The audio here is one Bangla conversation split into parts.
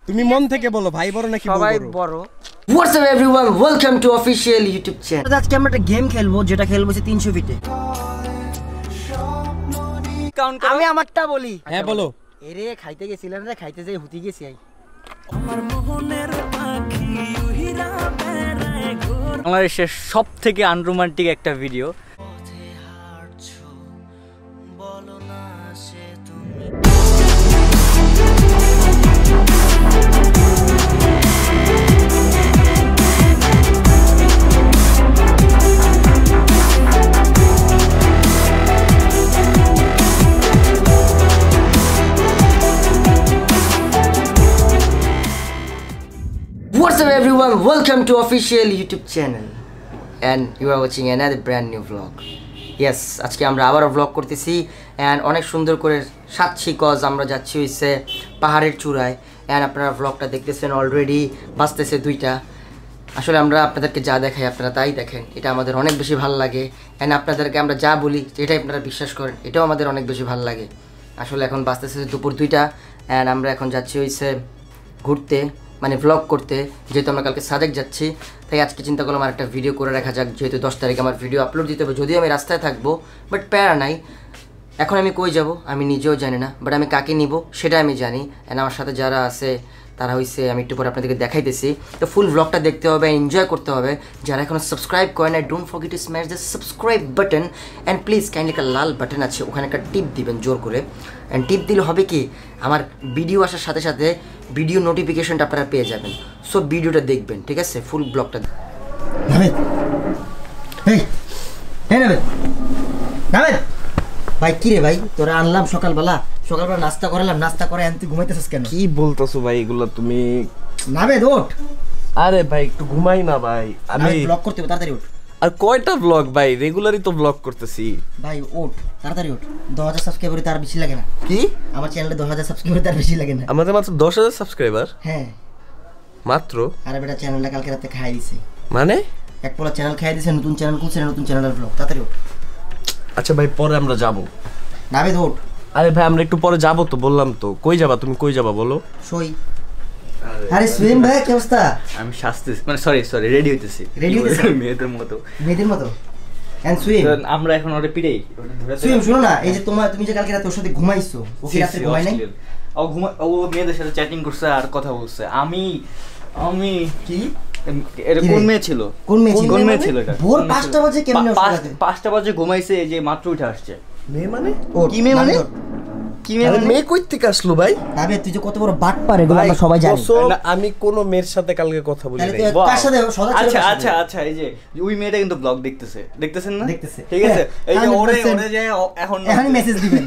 তুমি মন থেকে বলো ভাই বড় নাকি বউ সবাই বড়? বড়। What's up everyone, welcome to official YouTube channel. আজকে আমরা একটা গেম খেলবো যেটা খেলবো 300 ফিটে। আমি আমারটা বলি। হ্যাঁ বলো। এরে খাইতে গেছিলাম রে, খাইতে যাই হুতি গেছি আই। বাংলাদেশের সব থেকে আনরোমান্টিক একটা video. What's up everyone, welcome to official YouTube channel and you are watching another brand new vlog. Yes, আজকে আমরা আবারও vlog করতেছি and অনেক সুন্দর করে সাচ্ছি কজ আমরা যাচ্ছি হইছে পাহাড়ের চূড়ায় and আপনারা vlogটা দেখতেছেন অলরেডি বাজতেছে 2টা। আসলে আমরা আপনাদেরকে যা দেখাই আপনারা তাই দেখেন, এটা আমাদের অনেক বেশি ভালো লাগে and আপনাদেরকে আমরা যা বলি এটাই আপনারা বিশ্বাস করেন, এটাও আমাদের অনেক বেশি ভালো লাগে। আসলে এখন বাজতেছে দুপুর 2টা and আমরা এখন যাচ্ছি হইছে ঘুরতে, মানে ভ্লগ করতে, যেহেতু আমরা কালকে সাজেক যাচ্ছি তাই আজকে চিন্তা করলাম আর একটা ভিডিও করে রাখা যাক, যেহেতু 10 তারিখে আমার ভিডিও আপলোড দিতে হবে। যদিও আমি রাস্তায় থাকবো বাট প্যারা নাই, এখন আমি কই যাব আমি নিজেও জানি না, বাট আমি কাকে নিব সেটা আমি জানি অ্যান্ড আমার সাথে যারা আছে তারা হইছে আমি একটু পরে আপনাদেরকে দেখাইতেছি। তো ফুল ভ্লগটা দেখতে হবে, এনজয় করতে হবে। যারা এখনো সাবস্ক্রাইব করেন না, don't forget to smash the subscribe button and please kindly একটা লাল বাটন আছে ওখানে একটা টিপ দিবেন জোর করে, অ্যান্ড টিপ দিলে হবে কি আমার ভিডিও আসার সাথে সাথে ভিডিও নোটিফিকেশনটা আপনারা পেয়ে যাবেন। সো ভিডিওটা দেখবেন, ঠিক আছে? ফুল ব্লগটা ভাই কি রে ভাই, তোরা আনলাম সকালবেলা নাস্তা করালাম, নাস্তা করে তুই ঘুমাইতেছিস কেন? কি বলতেছো ভাই এগুলো তুমি? নাবে ওঠ। আরে ভাই একটু ঘুমাই না ভাই, আমি ব্লগ করতে হবে, তাড়াতাড়ি ওঠ। আর কয়টা ব্লগ ভাই, রেগুলারই তো ব্লগ করতেছি ভাই ওঠ, তাড়াতাড়ি ওঠ। 10,000 সাবস্ক্রাইবার তার বেশি লাগে না? কি আমার চ্যানেলে 10,000 সাবস্ক্রাইবার তার বেশি লাগে না? আমাদের মাত্র 10,000 সাবস্ক্রাইবার। হ্যাঁ মাত্র। আরে বেটা চ্যানেলটা কালকে রাতে খাই দিছে, মানে এক পোলা চ্যানেল খাই দিছে, নতুন চ্যানেল খুলছে, নতুন চ্যানেলের ব্লগ। তাড়াতাড়ি ওঠ। আচ্ছা ভাই পরে আমরা যাব। নাবে ওঠ। আরে ভাই আমরা একটু পরে যাব তো, বললাম তো। কই যাবা তুমি, কই যাবা বলো? সই। আরে সুইম ভাই কি অবস্থা? আমি শাস্তিস মানে সরি রেডি হইতেছি, রেডি হইতেছি মেয়েদের মতো এন্ড সুইম। আমরা এখন ওরে পিড়েই সুইম শুনো না, এই যে তুমি যে কালকে রাতে ওর সাথে ঘুমাইছো, ও কি রাতে ঘুমাই নাই? ও মেয়েদের সাথে চ্যাটিং করছে আর কথা বলছে। আমি কি এটা কোন মেয়ে ছিল? কোন মেয়ে ছিল এটা? ভোর 5টা বাজে কেমনে? 5টা বাজে ঘুমাইছে, এই যে মাত্র উঠে আসছে। মেয়ে মানে কি মেয়ে মানে? কি মেয়ে মানে? মেয়ে কই থেকে আসলো ভাই? তবে তুই যে কত বড় বাটপার এগুলো আমরা সবাই জানি। আমি কোন মেয়ের সাথে কালকে কথা বলি নাই। কার সাথে? আচ্ছা এই যে ওই মেয়েটা কিন্তু ব্লগ দেখতেছেন না? দেখতেছে, ঠিক আছে। এই যে ওরে যে এখন মেসেজ দিবেন।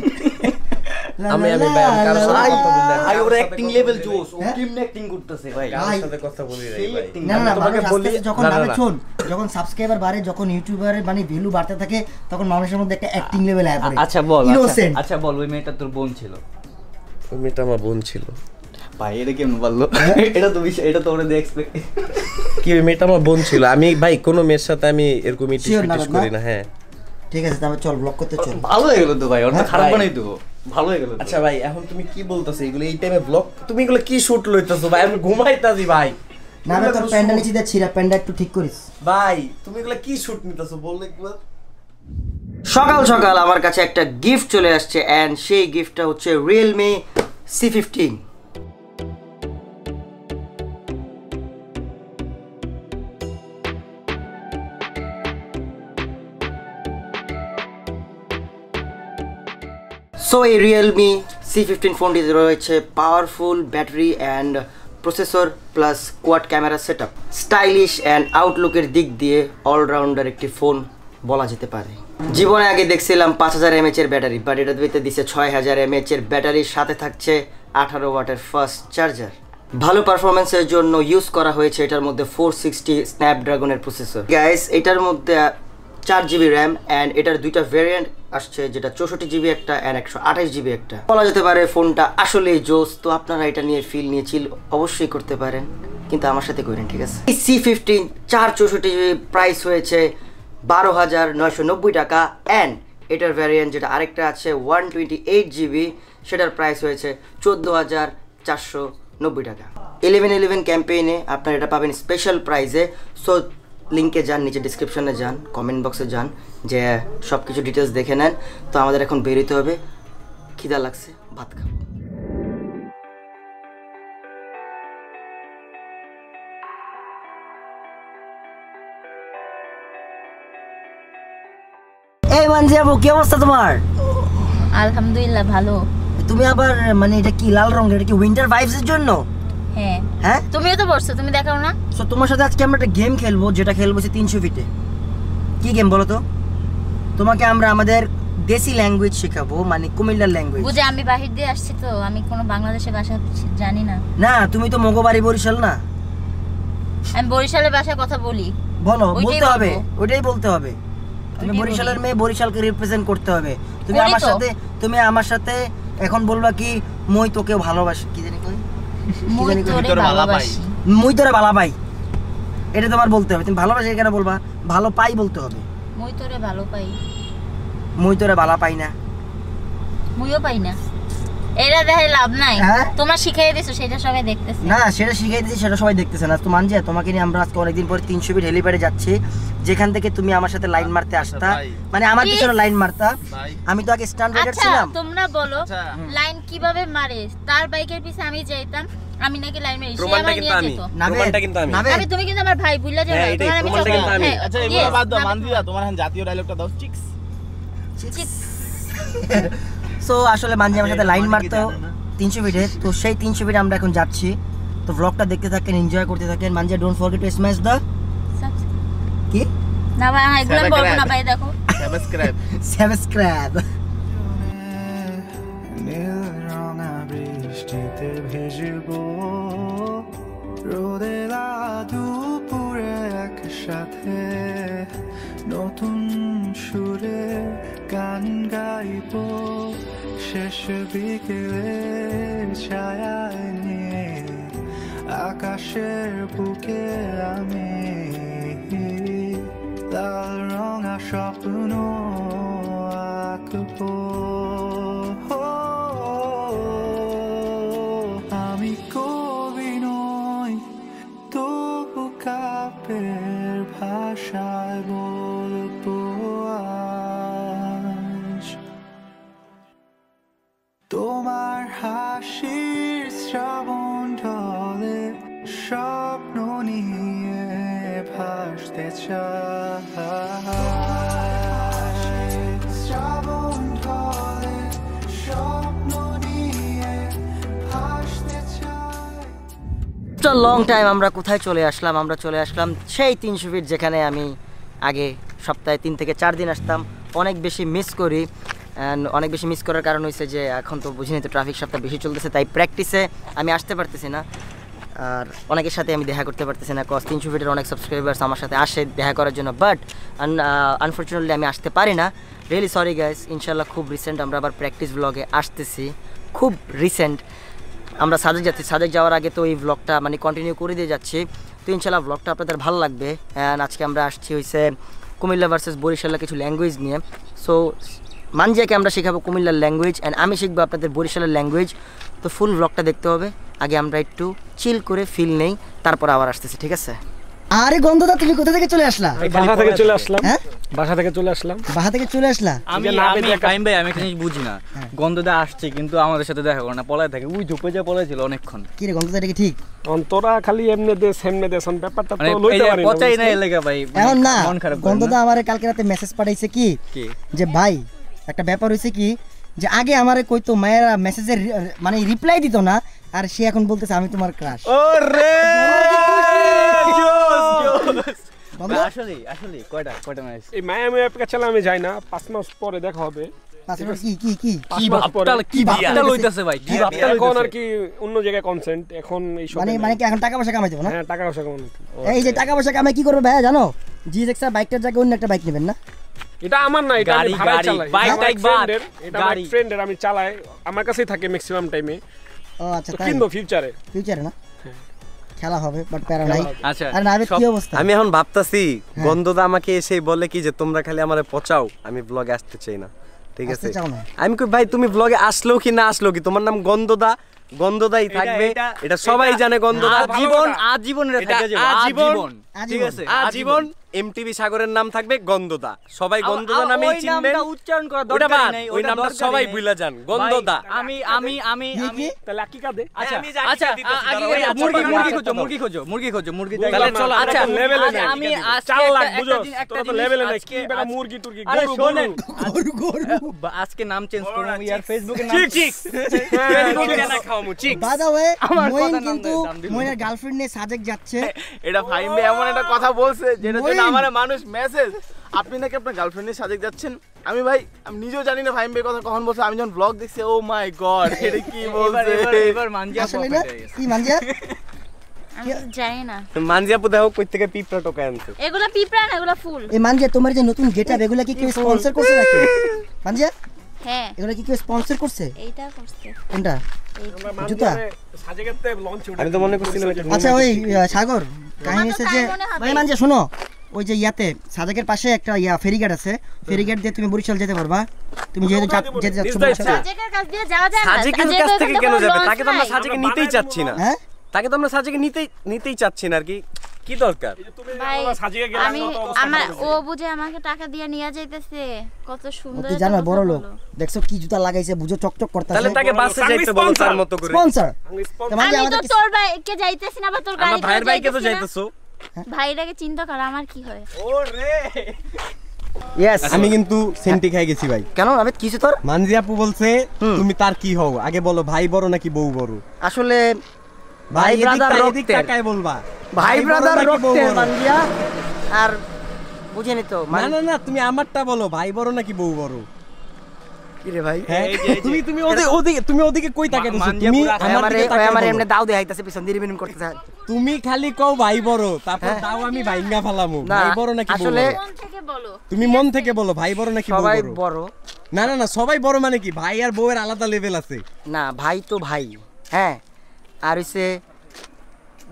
আমি ভাই কারো সাথে কথা বলি নাই। ভাই ওর অ্যাক্টিং লেভেল জোস, ও কেমনে অ্যাক্টিং করতেছে ভাই। কারোর সাথে কথা বলি নাই ভাই। না তোমাকে বলি যখন নামে শুন, যখন সাবস্ক্রাইবার বাড়ে, যখন ইউটিউবারের মানে ভ্যালু বাড়তে থাকে তখন মানুষের মধ্যে একটা অ্যাক্টিং লেভেল আয় পড়ে। আচ্ছা বল ওই মেয়েটা তোর বোন ছিল? ওই মেয়েটা আমার বোন ছিল। ভাই এটা কেমন বললো? এটা তো ওরে দিয়ে এক্সপেক্ট কি ওই মেয়েটা আমার বোন ছিল? আমি ভাই কোন মেয়ের সাথে আমি এরকম ইটিস করি না। হ্যাঁ ঠিক আছে, তাহলে চল ব্লগ করতে চল। ভালো হয়ে গেল তো ভাই, ওটা খারাপ বানাই তো, ভালো হয়ে গেল। আচ্ছা ভাই এখন তুমি কি বলতাছো এগুলো এই টাইমে ব্লগ? তুমি এগুলো কি শুট লইতাছো ভাই? আমি ঘুমাইতাছি ভাই। না ভাই তোর প্যান্ডা নিচে দিয়ে ছিড়া, প্যান্ডা একটু ঠিক করিস ভাই। তুমি এগুলো কি শুট নিতাছো বল একবার? সকাল সকাল আমার কাছে একটা গিফট চলে আসছে এন্ড সেই গিফটটা হচ্ছে Realme C15। সো এই Realme C15 ফোনটিতে রয়েছে powerful battery and processor plus quad camera setup. Stylish and আউটলুকের দিক দিয়ে অলরাউন্ডার একটি ফোন বলা যেতে পারে। জীবনে আগে দেখছিলাম 5000 mAh এর ব্যাটারি, বাট এটা দিতে দিছে 6000 mAh এর ব্যাটারির সাথে থাকছে 18 ওয়াটের ফাস্ট চার্জার। ভালো পারফরমেন্সের জন্য ইউজ করা হয়েছে এটার মধ্যে 460 স্ন্যাপড্রাগনের প্রসেসর। গাইস এটার মধ্যে 4GB র্যাম অ্যান্ড এটার দুইটা ভেরিয়েন্ট আসছে, যেটা 64GB একটা অ্যান্ড 128GB একটা। বলা যেতে পারে ফোনটা আসলেই জোস। তো আপনারা এটা নিয়ে ফিল নিয়ে চিল অবশ্যই করতে পারেন, কিন্তু আমার সাথে করেন, ঠিক আছে? এই C15 464GB প্রাইস হয়েছে 12,990 টাকা অ্যান্ড এটার ভ্যারিয়েন্ট যেটা আরেকটা আছে 128GB সেটার প্রাইস হয়েছে 14,400 90 টাকা। 11/11 ক্যাম্পেইনে আপনারা এটা পাবেন স্পেশাল প্রাইজে। সো লিঙ্কে যান, নিচে ডিসক্রিপশনে যান, কমেন্ট বক্সে যান, যে সব কিছু ডিটেলস দেখে নেন। তো আমাদের এখন বেরোতে হবে, খিদা লাগছে, ভাত খাবো। এই মানজি আপু, কি অবস্থা তোমার? আলহামদুলিল্লাহ ভালো। তুমি আবার মানে এটা কি লাল রঙের, এটা কি উইন্টার ভাইবস এর জন্য? হ্যাঁ হ্যাঁ, তুমিও তো বলছো, তুমি দেখাও না? সো তোমার সাথে আজকে আমরা একটা গেম খেলবো, যেটা খেলবো 300 ফিটে। কি গেম বলো তো? তোমাকে আমরা আমাদের দেশি ল্যাঙ্গুয়েজ শেখাবো, মানে কুমিল্লার ল্যাঙ্গুয়েজ। বুঝে আমি বাহির দিয়ে আসছি তো, আমি কোনো বাংলাদেশের ভাষা জানি না। না, তুমি তো মগবাড়ি বরিশাল না? আমি বরিশালের ভাষায় কথা বলি। বলো, ওইটাই বলতে হবে, বলবো। ওইটাই বলতে হবে। তুমি ওইটাই বরিশালের বলি। মেয়ে, বরিশালকে রিপ্রেজেন্ট করতে হবে। তুমি করি আমার তো। সাথে, তুমি আমার সাথে এখন বলবা কি, মই তোকে ভালোবাসি, কি জানি কই, মুই তোরে ভালোবাসি। মুই তোরে ভালো পাই, এটা তোমার বলতে হবে। তুমি ভালোবাসি কেন বলবা? ভালো পাই বলতে হবে। মুই তোরে ভালো পাই। মুই তোরে ভালো পাই না। মুইও পাই না। এরা দেখে লাভ নাই। হ্যাঁ? তোমার শিখিয়ে দিছো, সেটা সবাই দেখতেছে। না, সেটা শিখাই দিয়েছি, সেটা সবাই দেখতেছে না। তো মানজি, তোমাকে নিয়ে আমরা আজকে অনেকদিন পরে 300 ফিট হেলিপ্যাডে যাচ্ছি, যেখান থেকে তুমি আমার সাথে লাইন মারতে আসতা, মানে আমার পিছনে লাইন মারতা। আমি তো আগে স্ট্যান্ড রাইডার আচ্ছা ছিলাম। তোমরা বলো লাইন কিভাবে মারে? তার বাইকের পিছে আমি যাইতাম, আমি নাকি লাইন মারি, সে প্রমাণটা আমার কিন্তু নিয়ে আমি, যেত। প্রমাণটা কিন্তু আমি। নাভেদ, আমি তুমি কিন্তু আমার ভাই বুঝলা যাবে। হ্যাঁ, এটাই, তোমার আমি প্রমাণটা কিন্তু আমি। আচ্ছা এগুলো বাদ দাও, মানজিয়া তোমার এখন জাতীয় ডায়লগটা দাও, চিক্স। সো আসলে মানজি আমার সাথে লাইন মারতো 300 ফিটে। তো সেই 300 ফিটে আমরা এখন যাচ্ছি। তো ব্লগটা দেখতে থাকেন, এনজয় করতে থাকেন। Munsey, don't forget to smash the কি না ভাই, এগুলো আমি বলবো না ভাই, দেখো সাবস্ক্রাইব। সাবস্ক্রাইব। নীল রঙা বৃষ্টিতে ভেজবো, রোদেলা দুপুরে একসাথে নতুন সুরে গান গাইবো, শেষ বিকেলে ছায়ায় নিয়ে আকাশের বুকে আমি লাল রঙা স্বপ্ন আঁকবো। আমি কবি নই, তবু কাব্যের ভাষায় বলবো আজ তোমার হাসির শ্রাবণ ঢলে স্বপ্ন নিয়ে ভাসতে চাই। শ্রাবণ ঢলে স্বপ্ন নিয়ে ভাসতে চাই। লং টাইম আমরা কোথায় চলে আসলাম? আমরা চলে আসলাম সেই 300 ফিট, যেখানে আমি আগে সপ্তাহে 3 থেকে 4 দিন আসতাম। অনেক বেশি মিস করি, অ্যান্ড অনেক বেশি মিস করার কারণ হয়েছে যে এখন তো বুঝিনি তো, ট্রাফিক সপ্তাহ বেশি চলতেছে, তাই প্র্যাকটিসে আমি আসতে পারতেছি না। আর অনেকের সাথে আমি দেখা করতে পারতেছি না, কজ 300 ফিটের অনেক সাবস্ক্রাইবার্স আমার সাথে আসে দেখা করার জন্য, বাট আনফর্চুনেটলি আমি আসতে পারি না। Really sorry guys. ইনশাল্লাহ খুব রিসেন্ট আমরা আবার প্র্যাকটিস ব্লগে আসতেছি, খুব রিসেন্ট। আমরা সাদেক যাচ্ছি, সাদেক যাওয়ার আগে তো এই ব্লগটা মানে কন্টিনিউ করে দিয়ে যাচ্ছি। তো ইনশাল্লাহ ব্লগটা আপনাদের ভালো লাগবে। অ্যান্ড আজকে আমরা আসছি হয়েছে কুমিল্লা ভার্সেস বরিশালের কিছু ল্যাঙ্গুয়েজ নিয়ে। সো মানজিয়াকে আমরা শেখাবো কুমিল্লার ল্যাঙ্গুয়েজ, অ্যান্ড আমি শিখবো আপনাদের বরিশালের ল্যাঙ্গুয়েজ। তো ফুল ব্লগটা দেখতে হবে। আগে আমরা একটু চিল করে ফিল নেই, তারপর আবার আসতেছি, ঠিক আছে? আরে গন্ধদা, তুমি কোথা থেকে চলে আসলা? বাসা থেকে চলে আসলাম। হ্যাঁ, বাসা থেকে চলে আসলাম। বাসা থেকে চলে আসলা? আমি টাইম ভাই, আমি একটা জিনিস বুঝি না, গন্ধটা আসছে কিন্তু আমাদের সাথে দেখা করে না, পলায় থাকে। ওই ধুপে যা পলায় ছিল অনেকক্ষণ। কি রে গন্ধদা, এটা কি ঠিক? তোরা খালি এমনি দেশ এমনি দেশ, ব্যাপারটা মানে তো লইতে পারি না। পচাই না এলাকা ভাই, এখন না, মন খারাপ করে গন্ধদা না। আমারে কালকে রাতে মেসেজ পাঠাইছে কি কি? যে ভাই একটা ব্যাপার হইছে কি, যে আগে আমারে কইতো মায়েরা মেসেজের মানে রিপ্লাই দিত না, আর সে এখন বলতেছে আমি তোমার ক্রাশ। ওরে গন্ধদা, আসলে আসলে কয়টা ম্যাচ? এই মায়ামি অ্যাপ কাছে আমি যাই না, 5 মাস পরে দেখা হবে। পাসওয়ার্ড কি কি কি? কি ভাবটা লইতাছে ভাই, কি ভাবটা এখন আর লইতাছে? কি অন্য জায়গায় কনসেন্ট, এখন এই সব মানে কি এখন টাকা পয়সা কামাই দেবো না? হ্যাঁ, টাকা পয়সা কমানো। এই যে টাকা পয়সা কামাই কি করবে ভাই জানো? জিএক্স বাইকটার জায়গায় অন্য একটা বাইক নেবেন না? এটা আমার না, এটা আমি গাড়ি, ভাড়ায় গাড়ি, চালাই। বাইক আমার টাইক ফ্রেন্ডের, বাদ, এটা আমার গাড়ি। ফ্রেন্ডের, আমি চালাই, আমার কাছেই থাকে ম্যাক্সিমাম টাইমে। ও আচ্ছা, তো তাই কিনবো ফিউচারে। ফিউচারে না খেলা হবে, বাট প্যারা নাই। আচ্ছা আর নাবিদ কি অবস্থা? আমি এখন ভাবতাছি, গন্ধদা আমাকে এসে বলে কি যে তোমরা খালি আমারে পচাও, আমি ব্লগে আসতে চাই না, ঠিক আছে? আসতে চাও না? আমি কই ভাই তুমি ব্লগে আসলো কি না আসলো কি, তোমার নাম গন্ধদা, গন্ধদাই থাকবে, এটা সবাই জানে গন্ধদা। আজীবন রে এটা থেকে যাবে আজীবন, ঠিক আছে আজীবন এমটিভি সাগরের নাম থাকবে গন্ধদা, সবাই গন্ধদা নামেই ওই চিনবেন। নামটা উচ্চারণ করা ওটা দরকার বাদ, নেই, ওই ওটা নামটা দরকারই সবাই নেই। ভুলে যান, গন্ধদা। আমি তাহলে আকিকা দে। আচ্ছা আমি জানি আচ্ছা দিতেছি, আগে দাঁড়াও, এই মুরগি আচ্ছা, মুরগি আচ্ছা, খোঁজো মুরগি খোঁজো মুরগি খোঁজো মুরগি তাহলে চলো, আচ্ছা আচ্ছা, লেভেলে নাই, আমি আজকে 4 লাখ একটা বুঝো, জিনিস- একটা তোরা তো জিনিস লেভেলে নাই, আজকে- কি বেটা মুরগি টুরগি, আরে গরু, শোনেন, গরু। আজকে নাম চেঞ্জ করব ইয়ার ফেসবুকে নাম চিক্স ফেসবুকে না খাওয়ামু চিক্স। বাই দ্য ওয়ে আমার মইন কথা নাম কিন্তু দাম দিল। মইনের গার্লফ্রেন্ড নিয়ে সাজেক যাচ্ছে। এটা ফাহিম ভাই এমন একটা কথা বলছে যেটা জন্য মইন। আমার মানুষ মেসেজ, আপনি নাকি আপনার গার্লফ্রেন্ডের সাথে যাচ্ছেন। আমি ভাই আমি নিজেও জানি না ফাহিম ভাই কথা কখন বলছে, আমি যখন ব্লগ দেখছি ও মাই গড এটা কি বলছে। এবার মানজি আসলে না কি মানজিয়া আমি তো জানি না মানজিয়াপু দেখো কই থেকে পিঁপড়া টোকায় আনছে। এগুলা পিঁপড়া না এগুলা ফুল। এই মানজিয়া তোমার যে নতুন গেটআপ এগুলা কি কেউ স্পন্সর করছে নাকি মানজিয়া হ্যাঁ এগুলা কি কেউ স্পন্সর করছে এইটা করছে কোনটা জুতা সাজে গেতে লঞ্চ উঠে। আমি তো মনে করছিলাম এটা আচ্ছা ওই সাগর কাহিনী হচ্ছে যে তাই মনে হবে। ভাই মানজিয়া শোনো ওই যে ইয়াতে সাজেকের পাশে একটা ফেরিঘাট আছে, ফেরিঘাট দিয়ে তুমি বরিশাল যেতে পারবা। তুমি যেহেতু যেতে যাচ্ছ বরিশাল। সাজেকের কাছ দিয়ে যাওয়া যায় না। সাজেকের কাছ থেকে কেন যাবে? তাকে তো আমরা সাজেকে নিতেই চাচ্ছি না। হ্যাঁ তাকে তো আমরা সাজেকে নিতেই চাচ্ছি না আর কি। কি দরকার? ভাই সাজিয়ে গেলে আমি তো অবস্থা আমার ও বুঝে আমাকে টাকা দিয়ে নিয়ে যাইতেছে, কত সুন্দর তুই একটা জানো কথা বড় লোক বলো। দেখছো কি জুতা লাগাইছে বুঝো চকচক তাহলে করতেছে তাকে বাসে যাইতে বলো তার মতো করে। স্পন্সর আমি তো তোর ভাইকে যাইতেছি না বা তোর গাড়ি আমার ভাইয়ের বাইকে তো যাইতেছো। ভাইটাকে চিন্তা কর আমার কি হয়। ইয়েস আমি কিন্তু সেন্টি খাই গেছি ভাই। কেন আমি কিছু তোর মানজিয়াপু বলছে তুমি তার কি হও, আগে বলো ভাই বড় নাকি বউ বড়? আসলে ভাই ভাই ব্রাদার এদিক রক্তের তাকায় বলবা ভাই বড় ব্রাদার নাকি বউ রক্তের বড়? মানজিয়া আর বুঝেনি তো না না না তুমি আমারটা বলো, ভাই বড় নাকি বউ বড়? কি রে ভাই হ্যাঁ তুমি ওদিকে কই তাকাইতেছো? মানজিয়া তুমি পুরা আমার দিকে তাকায় আমার বলো। এমনি দাও দেখাইতাছে পিছন দিয়ে রিমিনিং করতেছে। তুমি খালি কও ভাই বড়, তারপর দাও আমি ভাইঙ্গা ফালামু। না, ভাই বড় নাকি বউ আসলে বড়? মন থেকে বলো। তুমি মন থেকে বলো ভাই বড় নাকি বউ সবাই বড়? বড় না না না সবাই বড় মানে কি? ভাই আর বউয়ের আলাদা লেভেল আছে। না ভাই তো ভাই হ্যাঁ আর হইছে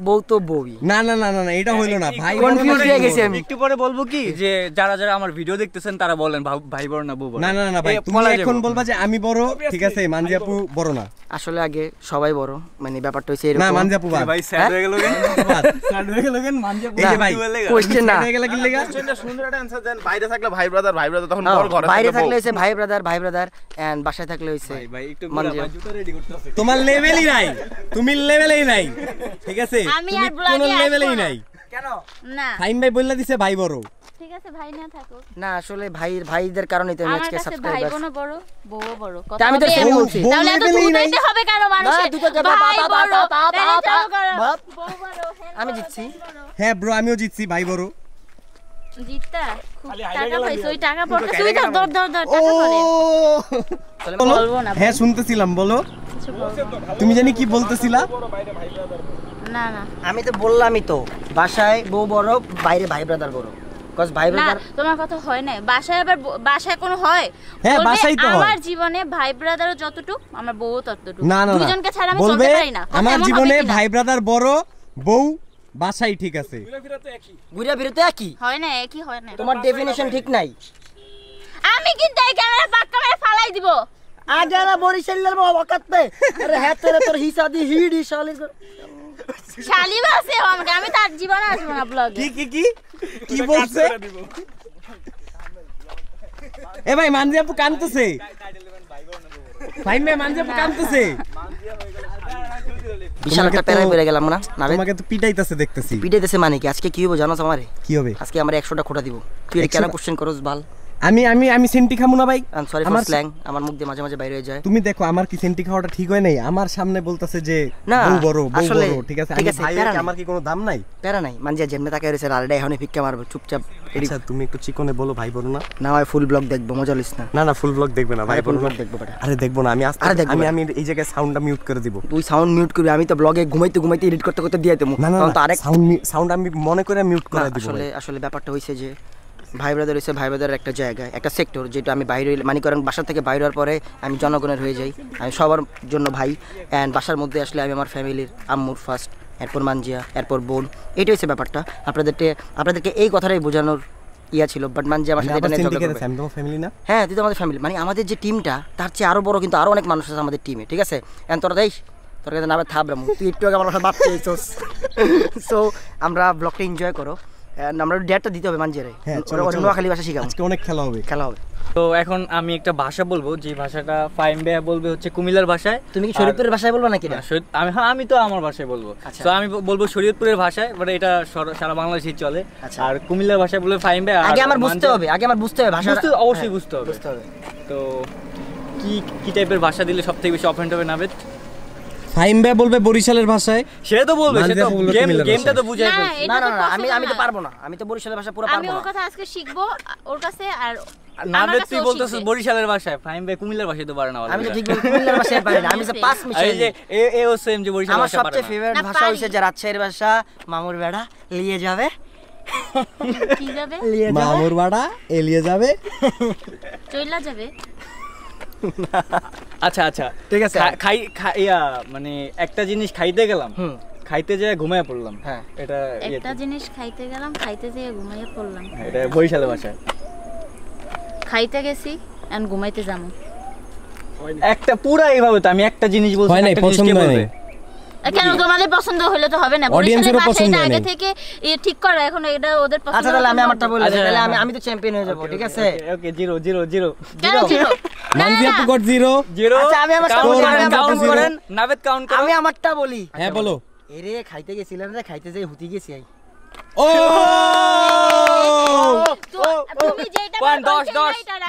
বউ তো বউই। না না না না না এটা হইলো না। ভাই বড় কনফিউজ নাকি হয়ে বউ গেছি বড়? আমি। একটু পরে বলবো কি যে যারা যারা আমার ভিডিও দেখতেছেন তারা বলেন ভাই বড় না বউ বড়। না না না ভাই এ, তুমি বলা যাবে। এখন বলবা যে আমি বড়, ঠিক আছে মানজিয়াপু বড় না। আসলে আগে সবাই বড়, মানে ব্যাপারটা হইছে না এরকম। মানজিয়াপু বাদ। ভাই স্যাড হয়ে গেল কেন? বাদ। স্যাড হয়ে গেল কেন? মানজে এই যে ভাই কোশ্চেন না হয়ে গেল কি লাগা? সুন্দর একটা অ্যানসার দেন। বাইরে থাকলে ভাই ব্রাদার তখন বড়, ঘরে বাইরে থাকলে থাকলে বউ। হইছে ভাই ব্রাদার এন্ড বাসায় থাকলে হইছে ভাই একটু মানজিয়া। জুতা রেডি করতে আছে। তোমার লেভেলই নাই, তুমি লেভেলেই নাই, ঠিক আছে আমি তুমি আর ব্লগে কোনো আসবো লেভেলেই না। নাই। কেন না ফাইম ভাই বললা দিছে ভাই বড়। ঠিক আছে ভাই না থাকো। না আসলে ভাইদের কারণে তো আমি আমার আজকে কাছে ভাই সাবস্ক্রাইবার। বোনও বড় বউও বড়। তা আমি তো কথা সেম হবে বলছি। বউ তাহলে এত লেভেলেই নাই। দুটাইতে হবে কেন মানুষের? না, দুটো যাবে, ভাই বা, বা, বড়, বা, বা, তাহলে বা, এটাও করো। বা। বউ বড়, হ্যাঁ, আমি বড়, জিতছি। বড়। হ্যাঁ ব্রো আমিও জিতছি ভাই বড়। জিততা খুব খালি টাকা হাইরে পাইছো, গেলাম ওই টাকা পড়তে তুই ধর টাকা করে। তাহলে বলো। বলবো না, হ্যাঁ শুনতেছিলাম বলো। কিছু বলবো না। তুমি জানি কি বলতেছিলা? না না আমি তো বললামই তো বাসায় বউ বড় বাইরে ভাই ব্রাদার বড়, কজ ভাই না ব্রাদার তোমার কথা হয় না। বাসায় আবার বাসায় কোনো হয়? হ্যাঁ, বলবে, বাসায় তো হয়। আমার জীবনে ভাই ব্রাদারও যতটুকু আমার বউও ততটুকু। না না না দুজনকে ছাড়া আমি বলবে চলতে পারি না। কথা আমার এমন হবে জীবনে কিনা? ভাই ব্রাদার বড়, বউ বাসাই ঠিক আছে। ঘুরে ফিরতে একই। হয় না, একই হয় না। তোমার ডেফিনিশন ঠিক নাই। আমি কিন্তু এই ক্যামেরা পাক্কা মেরে ফালাই দিব। আগে না বরিশালের ওয়াকাত পে আরে হ্যাঁ তোর হিসাদি হিডি শালির শালি বাসে আমাকে, আমি তার জীবনে আসবো না ব্লগে। কি বলছে? এ ভাই মানজিয়াপু কানতেছে। ভাই মে মানজিয়াপু কানতেছে। বিশাল একটা প্যারায় পেরে গেলাম না না তোমাকে তো পিটাইতেছে দেখতেছি। পিটাইতেছে মানে কি আজকে কি হবে জানো আমারে? কি হবে? আজকে আমরা 100টা খোটা দিব। তুই এটা কেন কোশ্চেন করস বাল? আমি আমি আমি সেন্টি খামু না ভাই। I am sorry for slang, আমার মুখ দিয়ে মাঝে মাঝে বাইরে হয়ে যায়। তুমি দেখো আমার কি সেন্টি খাওয়াটা ঠিক হয় নাই? আমার সামনে বলতাছে যে না, বউ বড় বউ আসলে বড়, ঠিক আছে ঠিক আমি আছে, ভাই প্যারা হইতে নাই। আমার কি কোনো দাম নাই? প্যারা নাই মানজিয়া যেমনে তাকায় রয়েছে আরেডা এখনই ফিক্কা মারবো চুপচাপ। আচ্ছা তুমি একটু চিকনে বলো ভাই বড় না। না হয় ফুল ব্লগ দেখবো, মজা লিস না। না না ফুল ব্লগ দেখবে না ভাই আরে বড় full না। vlog দেখবো বেটা। আরে দেখবো না আমি আরে দেখবো আমি না। আমি এই জায়গায় সাউন্ডটা মিউট করে দিব। তুই সাউন্ড মিউট করবি, আমি তো ব্লগে ঘুমাইতে ঘুমাইতে এডিট করতে করতে দিয়ে দেবো। না না তখন তো আরেক সাউন্ড আমি মনে করে মিউট না, করে দিব। আসলে ব্যাপারটা হইছে যে ভাই ব্রাদার হইছে ভাই ব্রাদারের একটা জায়গা, একটা সেক্টর যেটা আমি বাইরে মানে করেন বাসা থেকে বাইরে হওয়ার পরে আমি জনগণের হয়ে যাই। আমি সবার জন্য ভাই, অ্যান্ড বাসার মধ্যে আসলে আমি আমার ফ্যামিলির আম্মুর ফার্স্ট, এরপর মানজিয়া, এরপর বোন। এটাই হচ্ছে ব্যাপারটা। আপনাদেরকে এই কথাটাই বোঝানোর ইয়া ছিল, বাট মানজিয়া আমার সাথে এটা নিয়ে ঝগড়া করবে। আমি তোমার ফ্যামিলি না? হ্যাঁ তুই তো আমাদের ফ্যামিলি, মানে আমাদের যে টিমটা তার চেয়ে আরও বড় কিন্তু আরও অনেক মানুষ আছে আমাদের টিমে, ঠিক আছে? অ্যান্ড তোরা দেখ তোর কাছে নামে থাবরাম তুই একটু আগে আমার সাথে বাদ পেয়েছিস সো আমরা ব্লগটা এনজয় করো আমরা ডেটটা দিতে হবে মানজেরে নোয়াখালী ভাষা শিখাবো আজকে অনেক খেলা হবে তো এখন আমি একটা ভাষা বলবো যে ভাষাটা ফাহিম ভাইয়া বলবে হচ্ছে কুমিল্লার ভাষায়। তুমি কি শরীয়তপুরের ভাষায় বলবো নাকি না? আমি তো আমার ভাষায় বলবো। তো আমি বলবো শরীয়তপুরের ভাষায়, বাট এটা সারা বাংলাদেশেই চলে। আর কুমিল্লার ভাষায় বলবে ফাহিম ভাই। আগে আমার বুঝতে হবে ভাষা অবশ্যই বুঝতে হবে। তো কি টাইপের ভাষা দিলে সবথেকে বেশি অফেন্ড হবে নাবেদ? ফাহিম ভাই বলবে বরিশালের ভাষায়, সে তো বলবে, সে তো গেমটা তো বুঝাই ফেলছে। না আমি তো পারবো না, আমি তো বরিশালের ভাষা পুরো পারবো না। আমি ওর কথা আজকে শিখবো ওর কাছে। আর নাবেদ তুই বলতেছিস বরিশালের ভাষায়, ফাহিম ভাই কুমিল্লার ভাষায় তো পারে না। আমি তো ঠিক বলছি কুমিল্লার ভাষায় পারি না, আমি যে পাঁচ মিশাই। এই যে এও সেম যে বরিশালের ভাষা পারে না। আমার সবচেয়ে ফেভারিট ভাষা হইছে যে রাজশাহীর ভাষা, মামুর বেড়া লিয়ে যাবে। কি যাবে? মামুর বাড়া এলিয়ে যাবে, চইলা যাবে। আচ্ছা ঠিক আছে। মানে একটা জিনিস খাইতে গেলাম, খাইতে যেয়ে ঘুমায় পড়লাম। হ্যাঁ, এটা একটা জিনিস খাইতে গেলাম, খাইতে যেয়ে ঘুমাইয়া পড়লাম। এটা বরিশালের ভাষায়। খাইতে গেছি এন্ড ঘুমাইতে যাবো। একটা পুরা এইভাবে তো আমি একটা জিনিস বলছি, একটা জিনিস কে বলবে? কেন তোমাদের পছন্দ হলে তো হবে না? অডিয়েন্সেরও পছন্দ হয় আগে থেকে ঠিক করা, এখন এটা ওদের পছন্দ। আচ্ছা তাহলে আমি আমারটা বলি, তাহলে আমি তো চ্যাম্পিয়ন হয়ে যাব। ঠিক আছে, ওকে 0-0-0 কেন 0? মানজিয়া আপু গট 0। আচ্ছা আমি আমার কাউন্ট করেন, নাবেদ কাউন্ট করো। আমি আমারটা বলি। হ্যাঁ বলো। এরে খাইতে গেছিলাম রে, খাইতে যাই হুতি গেছি। ও তুমি যেটা 10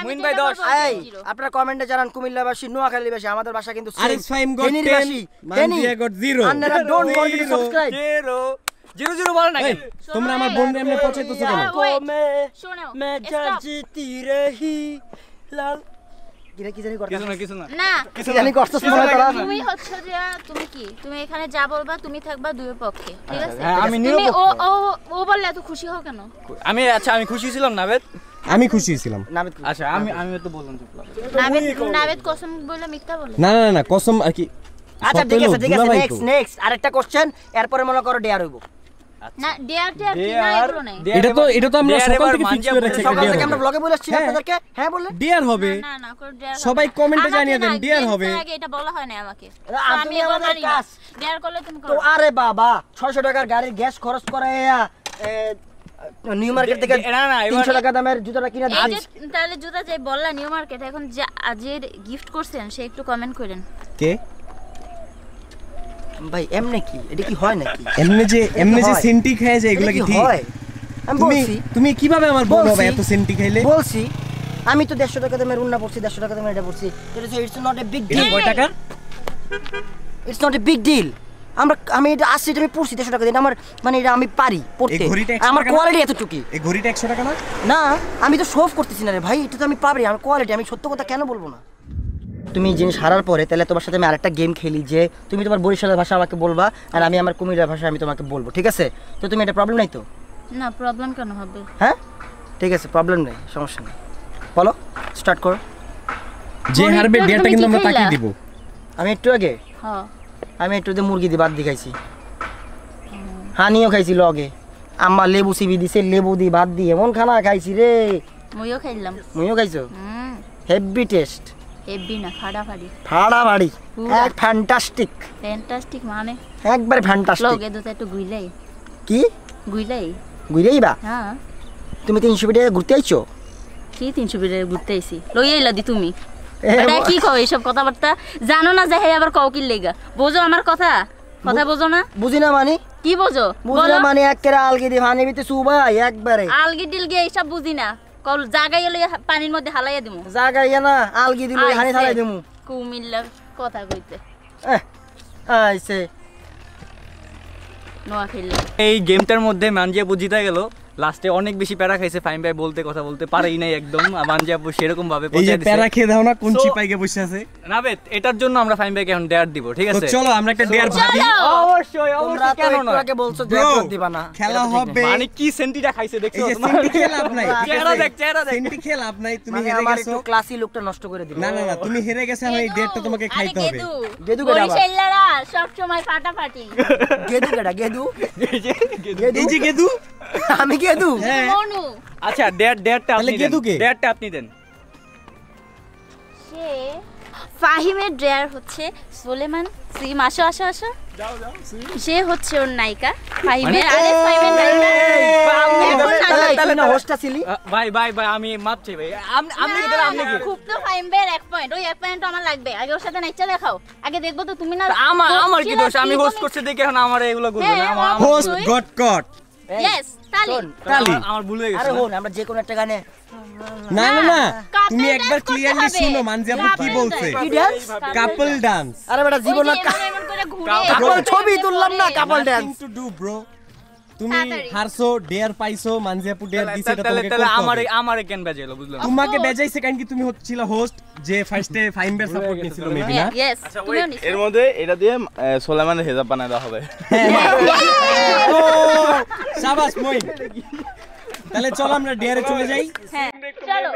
মুইন ভাই 10। এই আপনারা কমেন্টে জানান কুমিল্লাবাসী, নোয়াখালীবাসী, আমাদের ভাষা কিন্তু same. Aris Fahim got 10, Manzia got 0। আপনারা ডোন্ট ফরগেট টু সাবস্ক্রাইব। 0-0 বল না। তোমরা আমার বোন এমনি পচাইতেছো কেন? শোনো মে জাজিতি রহি লাল কি জানি করতে কিছু না না, কি জানি করতেছ মনে করা। তুমি হচ্ছে যে তুমি এখানে যা বলবা তুমি থাকবা দুই পক্ষে। ঠিক আছে? হ্যাঁ, আমি তুমি ও বললে এত খুশি হও কেন? আমি খুশি ছিলাম নাবেদ। আমি খুশি ছিলাম। আচ্ছা আমি তো বললাম চুপলা। নাবেদ কসম বলে মিথ্যা বলে। না কসম আর কি। আচ্ছা ঠিক আছে, নেক্সট আরেকটা কোশ্চেন, এরপরে মনে করো ডেয়ার হইব। না ডেয়ার কি না এগুলো নাই। এটা তো আমরা সকাল থেকে ফিক্স করে রাখছি। সকাল থেকে আমরা ব্লগে বলেছি আপনাদেরকে। হ্যাঁ বললেন ডিয়ার হবে। না কোন ডেয়ার সবাই কমেন্টে জানিয়ে দেন ডিয়ার হবে। আগে এটা বলা হয় না আমাকে। আমি আমাদের কাজ ডেয়ার করলে তুমি তো করো। আরে বাবা 600 টাকার গাড়ির গ্যাস খরচ করাইয়া নিউ মার্কেট থেকে 300 টাকা দামের জুতাটা কিনে এই দিছি। যে তাহলে জুতা যে বললা নিউ মার্কেট, এখন যে আজের গিফট করছেন সে একটু কমেন্ট করেন। কে ভাই এমনে কি এটা কি হয় নাকি? এমনি যে সেন্টি খায় যে এগুলা কি ঠিক হয়? আমি বলছি তুমি কিভাবে আমার বোন হবে এত সেন্টি খাইলে? বলছি আমি তো 150 টাকা দামের উন্না পড়ছি, 150 টাকা দামের এটা পড়ছি। It's not a big deal. কয় টাকা? It's not a big deal. আমি এটা 80 টাকা পড়ছি, 150 টাকা দিয়ে আমার মানে এটা আমি পারি পড়তে। আমার কোয়ালিটি এতটুকু। এই ঘড়িটা 100 টাকা না? না আমি তো শো অফ করতেছি না রে ভাই, এটা তো আমি পারি, আমার কোয়ালিটি। আমি সত্য কথা কেন বলবো না? তুমি জিনিস হারার পরে তাহলে তোমার সাথে আমি আরেকটা গেম খেলি, যে তুমি তোমার বরিশালের ভাষা আমাকে বলবা আর আমি আমার কুমিল্লার ভাষা আমি তোমাকে বলবো। ঠিক আছে? তো তুমি এটা প্রবলেম নাই তো? না প্রবলেম কেন হবে? হ্যাঁ ঠিক আছে, প্রবলেম নেই, সমস্যা নেই। বলো, স্টার্ট করো। যে হারবে ডেয়ারটা কিন্তু আমরা তাকিয়ে দিব। আমি একটু আগে হ্যাঁ আমি একটু মুরগি দিয়ে বাদ দিয়ে খাইছি, হানিও খাইছি লগে। আম্মা লেবু চিবি দিছে, লেবু দিয়ে বাদ দিয়ে এমন খানা খাইছি রে। মইও খাইলাম। মুইও খাইছো? Heavy taste. হেভি না ফাড়াফাড়ি এক ফ্যান্টাস্টিক মানে একবার ফ্যান্টাস্টিক। লগে দুটো একটু গুইলাই। কি গুইলাইবা? হ্যাঁ। তুমি 300 বিটে ঘুরতে আইছো? কি 300 বিটে ঘুরতে আইছি? লই আইলা দি তুমি। এটা কি কও এইসব কথাবার্তা? জানো না যে হে আবার কও কি লেগা? বোঝো আমার কথা বোঝো না? বুঝি না মানে কি বোঝো? বুঝি না মানে একেবারে আলগি দি পানি ভিতরে সুবাই একবারে। আলগি ডিলগি এইসব বুঝি না। কল জায়গায় এলে পানির মধ্যে হালাইয়া দিমু। জায়গায় না আলগি দিলে হানি হালাই দিমু। কুমিল্লার কথা কইতে আইছে নোয়াখালী। এই গেমটার মধ্যে মানজিয়া বুঝিতে গেল, লাস্টে অনেক বেশি প্যারা খাইছে। ফাহিম ভাই কথা বলতে পারেই নাই একদম। মানজিয়া সেরকম ভাবে এই যে প্যারা খেয়ে দাও না, কোন চিপাইকে বসে আছে নাবেদ। এটার জন্য আমরা ফাহিম ভাইকে এখন ডেয়ার দিব। ঠিক আছে? চলো আমরা একটা ডেয়ার ভাবি। অবশ্যই তোমরা তো একটু আগে বলছো ডেয়ার দিবা না। খেলা হবে। মানে কি সেন্টিটা খাইছে দেখছো? এই যে সেন্টি খেলা লাভ নাই। চেহারা দেখ সেন্টি খেলা লাভ নাই। তুমি মানে হেরে আমার গেছো। একটু ক্লাসি লুকটা নষ্ট করে দিল। না তুমি হেরে গেছো, আমি এই ডেটটা তোমাকে খাইতে হবে। গেদু কেডা? বরিশালরা সব সময় ফাটাফাটি। গেদু কেডা? গেদু এই যে গেদু। আমি গেদু? মনু। আচ্ছা ডেয়ারটা আপনি দেন। ডেয়ারটা আপনি দেন। সে ফাহিমের ড্রেয়ার হচ্ছে সোলেমান সিম। আসো আসো আসো, সে হচ্ছে ওর নায়িকা ফাহিমের। আরে ফাহিমের নায়িকা হোস্টটা ছিলি ভাই ভাই ভাই আমি মাপ চাই ভাই। আপনি কি আপনি কি খুব তো ফাহিমের 1 পয়েন্ট, ওই 1 পয়েন্ট আমার লাগবে। আগে ওর সাথে নাচা দেখাও, আগে দেখবো তো তুমি না। আমার কি দোষ? আমি হোস্ট করতে দেখে এখন আমার এগুলো করবে না। আমার হোস্ট গট কট ইয়েস তালি তালি। আমার ভুল হয়ে আরে গেছে। হন আমরা যে কোনো একটা গানে না না না, couple তুমি dance একবার করতে ক্লিয়ারলি হবে। শুনো মানজি আপু কি Couple বলছে। dance। কি ডান্স কাপল ডান্স। আরে বেটা জীবন ওই যে এমন করে ঘুরে কাপল ছবি তুললাম না, couple dance. To do bro. তুমি তাড়াতাড়ি। হারছো, ডেয়ার পাইছো, মানজি আপু ডেয়ার দিছে, এটা তোমাকে তাহলে করতে হবে। আমারে কেন বাজাইলো বুঝলাম। তোমাকে বেজাইছে কারণ কি তুমি হচ্ছিল হোস্ট, যে ফার্স্টে ফাইমবের সাপোর্ট নিছিল মেবি না। ইয়েস আচ্ছা তুমিও wait, নিছো। এর মধ্যে এটা দিয়ে সোলাইমানের হেজাব বানায় দেওয়া হবে। ও শাবাশ মইন। তাহলে চলো আমরা ডেয়ারে চলে যাই। হ্যাঁ চলো।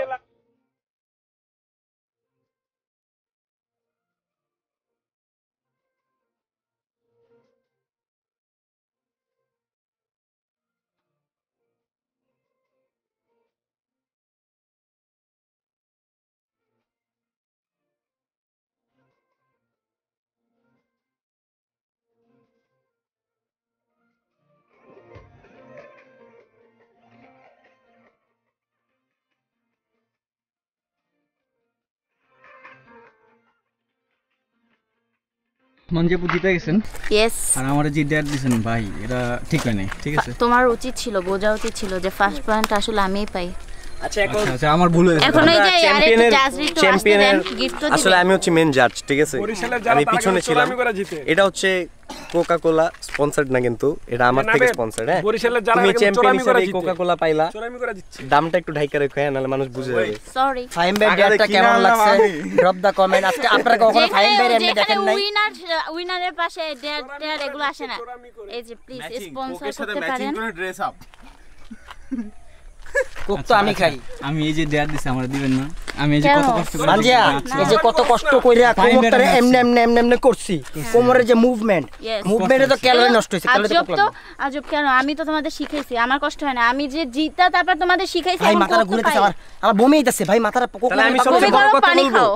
মঞ্জেপু জিতে গেছেন ইয়েস আর আমারে যে ডেয়ার দিছেন ভাই, এটা ঠিক হয় নাই। ঠিক আছে তোমার উচিত ছিল, বোঝা উচিত ছিল যে ফার্স্ট পয়েন্ট আসলে আমিই পাই। আচ্ছা এখন আচ্ছা আমার ভুল হয়ে গেছে। এখন এই যে আরেকটা জাজ রিট আসতে চ্যাম্পিয়নের দেন, গিফট তো আসলে দিবেন। আমি হচ্ছে মেন জাজ, ঠিক আছে? বরিশালের যারা আমি তারা পিছনে কিন্তু ছিলাম। চোরামি করে জিতে। এটা হচ্ছে কোকা কোলা স্পন্সরড না, কিন্তু এটা আমার না থেকে বে, স্পন্সরড। হ্যাঁ, বরিশালের যারা তুমি কিন্তু চ্যাম্পিয়ন চোরামি করে হিসেবে জিতে। কোকা কোলা পাইলা, চোরামি করে দিচ্ছে। দামটা একটু ঢাইকা রেখো, হ্যাঁ, নাহলে মানুষ বুঝে যাবে। সরি ফাইম ভাই ডেয়ারটা কেমন লাগছে ড্রপ দা কমেন্ট। আজকে আপনারা কখনো ফাইম ভাই এমনি দেখেন নাই? উইনারের পাশে ডেয়ার ডেয়ার এগুলো আসে না। এই যে প্লিজ স্পন্সর করতে পারেন। Dress up. কোক তো আমি খাই। আমি এই যে ডেয়ার দিছি আমার দিবেন না? আমি এই যে কেন? কত কষ্ট করে মানজিয়া এই যে কত কষ্ট কইরা কোমরটারে এমনি এমনি এমনি এমনি করছি, কোমরের যে মুভমেন্ট, Yes. মুভমেন্টে তো ক্যালোরি নষ্ট হইছে, ক্যালোরি আজব তো তো, আজব কেন? আমি তো তোমাদের শিখাইছি, আমার কষ্ট হয় না। আমি যে জিতা তারপর তোমাদের শিখাইছি। ভাই এখন মাথাটা কোক তো ঘুরেতেছে, পাই। আমার বমি হইতাছে ভাই, মাথাটা কোক তাহলে আমি মানে সবচেয়ে বমি বড় করো, কথা পানি বলবো, খাও।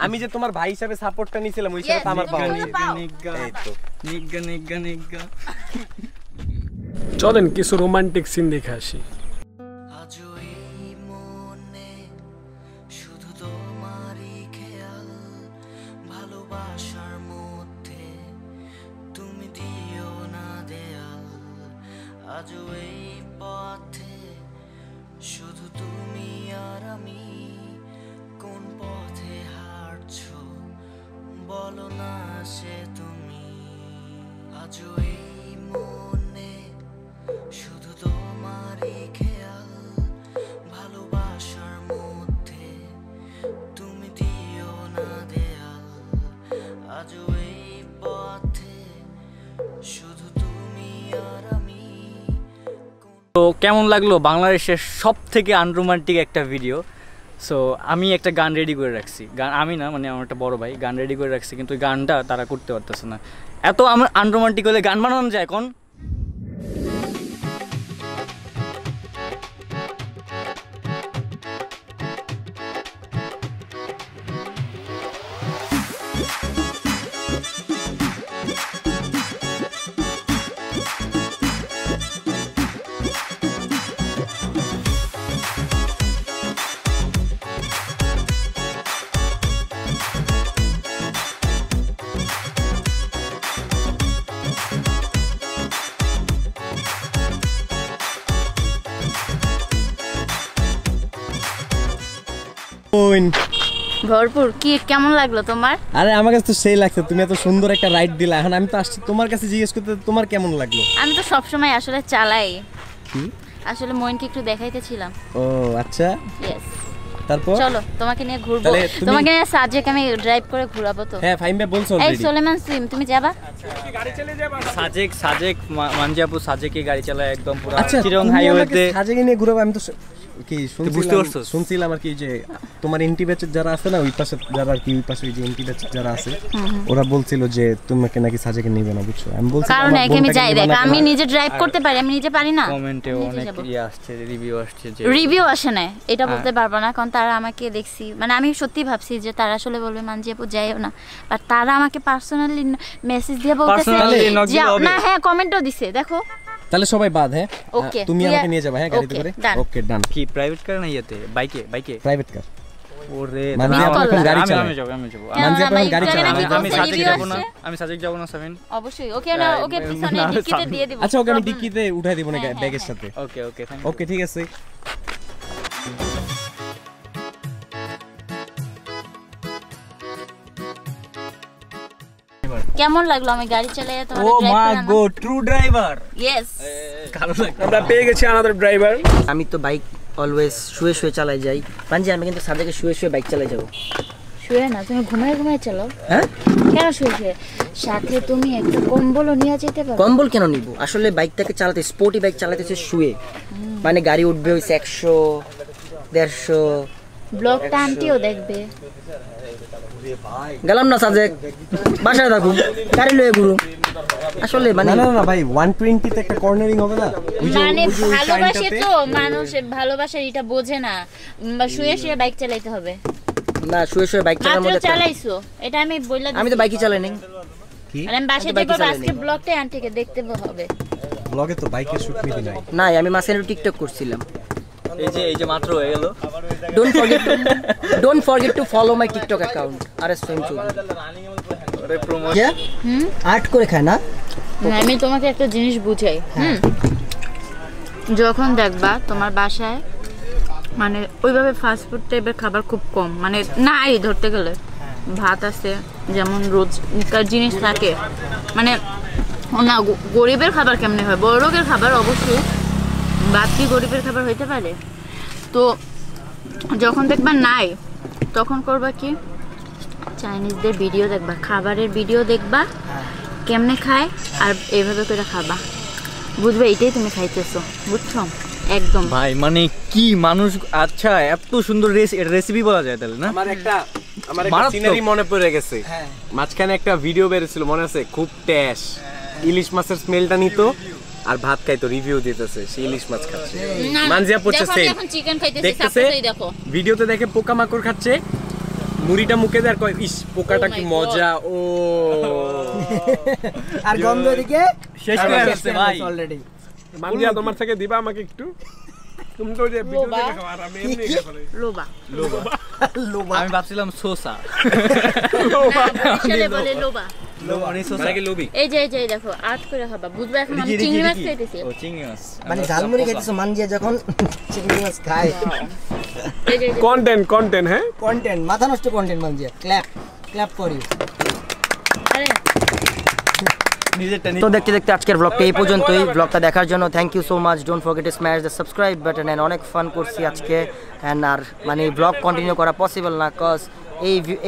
আমি যে তোমার ভাই হিসাবে সাপোর্টটা নিছিলাম, ওই Yes, হিসাবে তো আমার পাওয়া নিগা, উচিত। পাও। নিগা এই তো নিগা নিগা নিগা। চলেন কিছু রোমান্টিক সিন দেখে আসি। আজও এই মনে শুধু তোমারই খেয়াল, ভালোবাসার মধ্যে তুমি দিও না দেয়াল। আজও এই পথে শুধু তুমি আর আমি, কোন পথে হাঁটছো বলো না সে তুমি। আজও এই মনে শুধু তোমারই খেয়াল, ভালোবাসার মধ্যে তুমি দিও না দেয়াল। আজও এই পথে শুধু তুমি আর আমি। তো কেমন লাগলো বাংলাদেশের সব থেকে আনরোমান্টিক একটা ভিডিও? সো আমি একটা গান রেডি করে রাখছি, গান আমি না, মানে আমার একটা বড় ভাই গান রেডি করে রাখছি, কিন্তু ওই গানটা তারা করতে পারতেছে না। এত আমার আনরোমান্টিক হলে গান বানানো যায় এখন? ভরপুর। কি কেমন লাগলো তোমার? আরে আমার কাছে তো সেই লাগছে, তুমি এত সুন্দর একটা রাইড দিলা। এখন আমি তো আসছি তোমার কাছে জিজ্ঞেস করতে, তোমার কেমন লাগলো? আমি তো সবসময় আসলে চালাই, আসলে মইনকে একটু দেখাইতেছিলাম। ও আচ্ছা, ইয়েস তারপর চলো তোমাকে নিয়ে ঘুরবো, তাহলে তুমি- তোমাকে নিয়ে সাজেক আমি ড্রাইভ করে ঘুরাবো তো। হ্যাঁ ফাইম ভাই বলছো এই অলরেডি। সোলেমান সিম তুমি যাবা? সাজেক মানজি আপু সাজেকে গাড়ি চালায় একদম পুরো আচ্ছা চিরং তুমি আমাকে হাইওয়েতে। সাজেকে নিয়ে ঘুরাবো? আমি তো কি বুঝতে পারছো? শুনছিলাম আর কি যে তোমার এন্টি ব্যাচের যারা আছে না ওই পাশে যারা আর কি ওই পাশে যে এন্টি ব্যাচের যারা আছে ওরা বলছিল যে তোমাকে নাকি সাজেকে নেবে না, বুঝছো? আমি বলছি কারণ আমি যাই দেখ, আমি নিজে ড্রাইভ করতে পারি, আমি নিজে পারি না। কমেন্টে অনেক আসছে, রিভিউ আসছে যে রিভিউ আসে না এটা বলতে পারবো না, কারণ তারা আমাকে দেখছি, মানে আমি সত্যি ভাবছি যে তারা আসলে বলবে মানজি আপু যাইও না, বাট তারা আমাকে পার্সোনালি মেসেজ দিয়ে বলতেছে যে না, হ্যাঁ কমেন্টও দিছে, দেখো। তাহলে সবাই বাদ। হ্যাঁ ওকে, তুমি আমাকে নিয়ে যাবে, হ্যাঁ গাড়িতে করে। ওকে ডান। কি প্রাইভেট কার না ইয়েতে, বাইকে প্রাইভেট কার। ওরে মানে এখন গাড়ি চালাবে। আমি যাব মানজি আপু গাড়ি চালাবে। আমি সাজেক যাব না, আমি সাজেক যাব না সাবিন। অবশ্যই ওকে না, ওকে পিছনে ডিকিতে দিয়ে দিব। আচ্ছা ওকে আমি ডিকিতে উঠাই দিব না ব্যাগের সাথে। ওকে ওকে থ্যাংক ইউ। ওকে ঠিক আছে। কেমন লাগলো আমি গাড়ি চালিয়ে তোমার ও ড্রাইভ মাই করা? God, true driver. ইয়েস, আমরা পেয়ে গেছি আনাদার ড্রাইভার। আমি তো বাইক অলওয়েজ শুয়ে শুয়ে চালাই যাই। মানজি আমি কিন্তু সাজেকে শুয়ে শুয়ে বাইক চালাই যাবো। শুয়ে না, তুমি ঘুমায় ঘুমায় চালাও। হ্যাঁ কেন শুয়ে শুয়ে? সাথে তুমি একটা কম্বলও নিয়ে যেতে পারো। কম্বল কেন নিব? আসলে বাইকটাকে চালাতে, স্পোর্টি বাইক চালাতে হচ্ছে শুয়ে, মানে গাড়ি উঠবে হইছে 100 150। ব্লগটা আন্টিও দেখবে। গেলাম না সাজেক, বাসায় থাকুন, গাড়ি লয়ে ঘুরু। আসলে মানে না ভাই 120 তে একটা কর্নারিং হবে না? মানে ভালোবাসে তো মানুষ, ভালোবাসার এটা বোঝে না, শুয়ে শুয়ে বাইক চালাইতে হবে না, শুয়ে শুয়ে বাইক চালানোর মাত্র মধ্যে চালাইছো, এটা আমি বললা। আমি তো বাইকই চালাই নাই। আর আমি বাসায় যাবো, আজকে ব্লগটা আন্টিকে দেখতে হবে। ব্লগে তো বাইকের শুট মিলি নাই। নাই, আমি মাসের টিকটক করছিলাম। এই যে মাত্র হয়ে গেল। Don't forget to follow my TikTok account. RS Fame Choudhury. আরে প্রমোট। আর্ট করে খায় না? আমি তোমাকে একটা জিনিস বুঝাই। যখন দেখবা তোমার বাসায় মানে ওইভাবে ফাস্ট ফুড টাইপের খাবার খুব কম, মানে নাই ধরতে গেলে, ভাত আছে যেমন রোজকার জিনিস থাকে, মানে না গরিবের খাবার কেমনে হয়, বড় লোকের খাবার অবশ্যই, ভাত কি গরিবের খাবার হইতে পারে? তো যখন দেখবা নাই তখন করবা কি, চাইনিজদের ভিডিও দেখবা, খাবারের ভিডিও দেখবা কেমনে খায়, আর এইভাবে করে খাবা, বুঝবে এটাই তুমি খাইতেছো, বুঝছো? একদম ভাই মানে কি মানুষ, আচ্ছা এত সুন্দর রেসিপি বলা যায় তাহলে না? আমার একটা সিনারি মনে পড়ে গেছে। মাঝখানে একটা ভিডিও বেরিয়েছিল মনে আছে, খুব ট্যাশ, ইলিশ মাছের স্মেলটা নিত আর ভাত খাইতো, রিভিউ দিতেছে, সেই ইলিশ মাছ খাচ্ছে। মানজিয়া পড়ছে সেম, এখন চিকেন খাইতেছি, দেখতেছে সাপোর্টই দেখো ভিডিওতে, দেখে পোকামাকড় খাচ্ছে, মুড়িটা মুখে দেয় আর কয় ইস পোকাটা কি মজা। ও আর গন্ধ এদিকে শেষ করে ফেলছে ভাই অলরেডি। মানজিয়া তোমার থেকে দিবা আমাকে একটু, তুমি তো যে ভিডিও দেখে খাও আর আমি এমনি খাই। লোবা আমি ভাবছিলাম সোসা। ছেলে বলে লোবা, মানে সোসা কি লোবি? এই যে দেখো আর্ট করে খাবা, বুঝবে? এখন আমি চিংড়ি মাছ খাইতেছি, ও চিংড়ি মাছ, মানে ঝালমুড়ি খাইতেছো মানজিয়া যখন চিংড়ি মাছ খায়। এই যে কন্টেন্ট হ্যাঁ, কন্টেন্ট, মাথা নষ্ট content Manzia. Clap for you. আরে নিজেরটা তো দেখতে দেখতে আজকের ব্লগটা এই পর্যন্তই। ব্লগটা দেখার জন্য thank you so much. Don't forget to smash the subscribe button. And অনেক ফান করছি আজকে, অ্যান্ড আর মানে ব্লগ কন্টিনিউ করা পসিবল না, কজ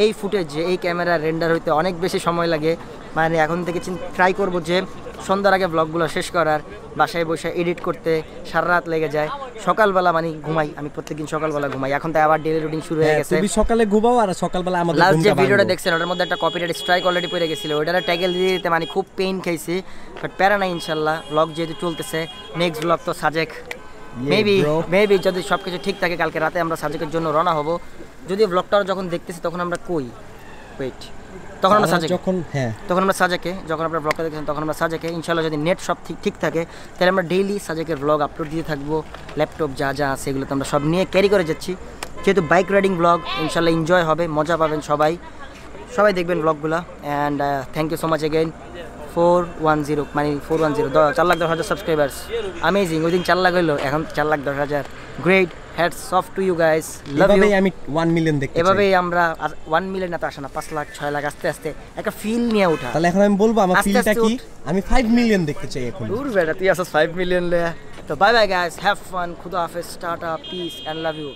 এই ফুটেজ, এই ক্যামেরা রেন্ডার হইতে অনেক বেশি সময় লাগে। মানে এখন থেকে ট্রাই করব যে সন্ধ্যার আগে ব্লগগুলো শেষ করার, বাসায় বসে এডিট করতে সারা রাত লেগে যায়। সকালবেলা মানে ঘুমাই, আমি প্রত্যেকদিন সকালবেলা ঘুমাই, এখন তো আবার ডেলি রুটিন শুরু হয়ে গেছে। তুমি সকালে ঘুমাও আর সকালবেলা আমাদের লাস্ট যে ঘুমটা ভিডিওটা ভাঙবো। দেখছেন ওটার মধ্যে একটা কপিরাইট স্ট্রাইক অলরেডি পড়ে গেছিল, ওটারে ট্যাগেল দিয়ে দিতে মানে খুব পেইন খাইছি, বাট প্যারা নাই ইনশাল্লাহ। ব্লগ যেহেতু চলতেছে, নেক্সট ব্লগ তো সাজেক, মেবি যদি সব কিছু ঠিক থাকে কালকে রাতে আমরা সাজেকের জন্য রওনা হব। যদি ব্লগটা যখন দেখতেছি তখন আমরা তখন আমরা সাজেকে, তখন আমরা সাজেকে, যখন আপনারা ব্লগটা দেখছেন তখন আমরা সাজেকে ইনশাল্লাহ, যদি নেট সব ঠিক থাকে তাহলে আমরা ডেইলি সাজেকের ব্লগ আপলোড দিতে থাকবো। ল্যাপটপ যা যা আছে এগুলো তো আমরা সব নিয়ে ক্যারি করে যাচ্ছি, যেহেতু বাইক রাইডিং ব্লগ ইনশাল্লাহ এনজয় হবে, মজা পাবেন সবাই দেখবেন ব্লগগুলো। And thank you so much again. 410 মানে 410 4,10,000 সাবস্ক্রাইবার্স, অ্যামেজিং। ওই দিন 4 লাখ হইলো, এখন 4,10,000। Great, hats off to you guys, love you. আমি 1 মিলিয়ন দেখতে চাই। এভাবেই আমরা 1 মিলিয়ন না তো আসে না, 5 লাখ 6 লাখ আস্তে আস্তে একটা ফিল নিয়ে ওঠা। তাহলে এখন আমি বলবো আমার আস্তে ফিলটা আস্তে কি, আমি 5 মিলিয়ন দেখতে চাই এখন। দূর বেটা, তুই আসছ 5 মিলিয়ন লে। তো bye bye guys, have fun, খুদা হাফেজ, tata, peace and love you.